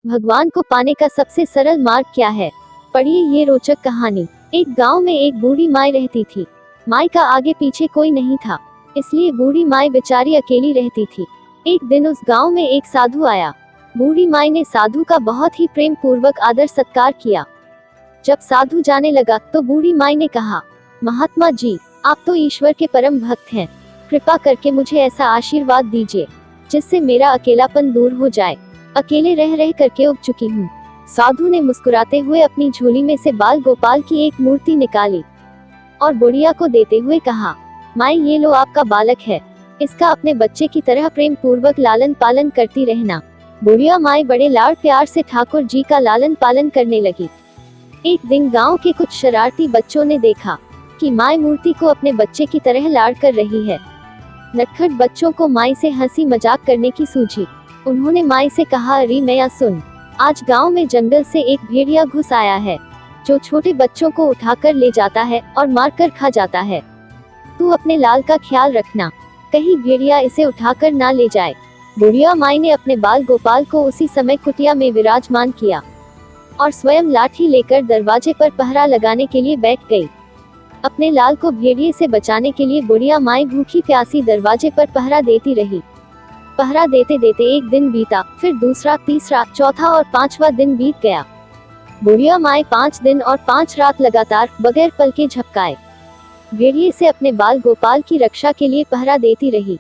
भगवान को पाने का सबसे सरल मार्ग क्या है? पढ़िए ये रोचक कहानी। एक गांव में एक बूढ़ी माई रहती थी। माई का आगे पीछे कोई नहीं था, इसलिए बूढ़ी माई बेचारी अकेली रहती थी। एक दिन उस गांव में एक साधु आया। बूढ़ी माई ने साधु का बहुत ही प्रेम पूर्वक आदर सत्कार किया। जब साधु जाने लगा तो बूढ़ी माई ने कहा, महात्मा जी, आप तो ईश्वर के परम भक्त हैं, कृपा करके मुझे ऐसा आशीर्वाद दीजिए जिससे मेरा अकेलापन दूर हो जाए। अकेले रह रह करके उब चुकी हूँ। साधु ने मुस्कुराते हुए अपनी झोली में से बाल गोपाल की एक मूर्ति निकाली और बुढ़िया को देते हुए कहा, माई ये लो आपका बालक है, इसका अपने बच्चे की तरह प्रेम पूर्वक लालन पालन करती रहना। बुढ़िया माई बड़े लाड़ प्यार से ठाकुर जी का लालन पालन करने लगी। एक दिन गांव के कुछ शरारती बच्चों ने देखा कि माई मूर्ति को अपने बच्चे की तरह लाड़ कर रही है। नटखट बच्चों को माई से हंसी मजाक करने की सूझी। उन्होंने माई से कहा, अरे मैया सुन, आज गांव में जंगल से एक भेड़िया घुस आया है जो छोटे बच्चों को उठाकर ले जाता है और मारकर खा जाता है। तू अपने लाल का ख्याल रखना, कहीं भेड़िया इसे उठाकर ना ले जाए। बुढ़िया माई ने अपने बाल गोपाल को उसी समय कुटिया में विराजमान किया और स्वयं लाठी लेकर दरवाजे पर पहरा लगाने के लिए बैठ गई। अपने लाल को भेड़िए से बचाने के लिए बुढ़िया माई भूखी प्यासी दरवाजे पर पहरा देती रही। पहरा देते देते एक दिन बीता, फिर दूसरा, तीसरा, चौथा और पांचवा दिन बीत गया। बुढ़िया माई 5 दिन और 5 रात लगातार बगैर पल के झपकाए भेड़िए से अपने बाल गोपाल की रक्षा के लिए पहरा देती रही।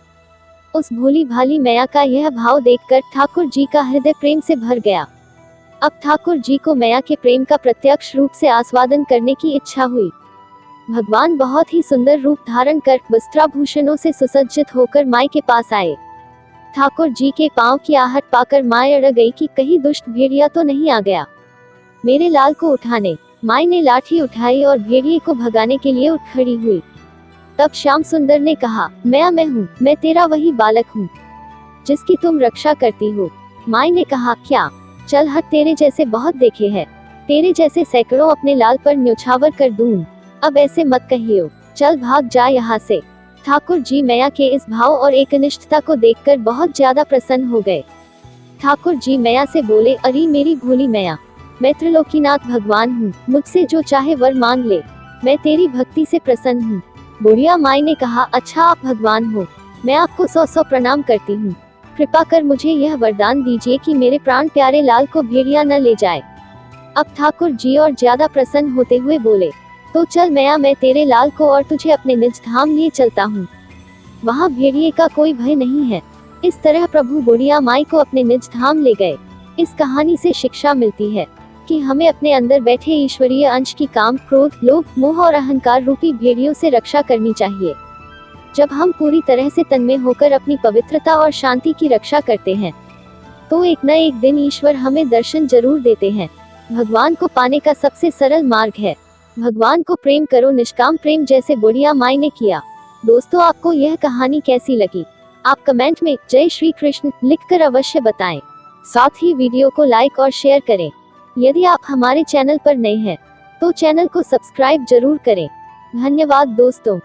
उस भोली भाली मैया का यह भाव देखकर ठाकुर जी का हृदय प्रेम से भर गया। अब ठाकुर जी को मैया के प्रेम का प्रत्यक्ष रूप से आस्वादन करने की इच्छा हुई। भगवान बहुत ही सुंदर रूप धारण कर वस्त्राभूषणों से सुसज्जित होकर माई के पास आए। ठाकुर जी के पांव की आहट पाकर माई अड़ गई कि कहीं दुष्ट भेड़िया तो नहीं आ गया मेरे लाल को उठाने। माई ने लाठी उठाई और भेड़िए को भगाने के लिए उठ खड़ी हुई। तब श्याम सुंदर ने कहा, मैं हूँ, मैं तेरा वही बालक हूँ जिसकी तुम रक्षा करती हो। माई ने कहा, क्या? चल हट, तेरे जैसे बहुत देखे हैं, तेरे जैसे सैकड़ों अपने लाल पर न्योछावर कर दूं। अब ऐसे मत कहियो, चल भाग जा यहाँ से। ठाकुर जी मैया के इस भाव और एकनिष्ठता को देखकर बहुत ज्यादा प्रसन्न हो गए। ठाकुर जी मैया से बोले, अरे मेरी भोली मैया, मैं त्रिलोकीनाथ भगवान हूँ, मुझसे जो चाहे वर मांग ले, मैं तेरी भक्ति से प्रसन्न हूँ। बुढ़िया माई ने कहा, अच्छा आप भगवान हो, मैं आपको 100 प्रणाम करती हूँ। कृपा कर मुझे यह वरदान दीजिए कि मेरे प्राण प्यारे लाल को भेड़िया न ले जाए। अब ठाकुर जी और ज्यादा प्रसन्न होते हुए बोले, तो चल मैया, मैं तेरे लाल को और तुझे अपने निज धाम लिए चलता हूँ, वहाँ भेड़िए का कोई भय नहीं है। इस तरह प्रभु बुढ़िया माई को अपने निज धाम ले गए। इस कहानी से शिक्षा मिलती है कि हमें अपने अंदर बैठे ईश्वरीय अंश की काम, क्रोध, लोभ, मोह और अहंकार रूपी भेड़ियों से रक्षा करनी चाहिए। जब हम पूरी तरह से तन्मय होकर अपनी पवित्रता और शांति की रक्षा करते हैं तो एक न एक दिन ईश्वर हमें दर्शन जरूर देते हैं। भगवान को पाने का सबसे सरल मार्ग है, भगवान को प्रेम करो, निष्काम प्रेम, जैसे बुढ़िया माई ने किया। दोस्तों, आपको यह कहानी कैसी लगी? आप कमेंट में जय श्री कृष्ण लिखकर अवश्य बताएं। साथ ही वीडियो को लाइक और शेयर करें। यदि आप हमारे चैनल पर नए हैं तो चैनल को सब्सक्राइब जरूर करें। धन्यवाद दोस्तों।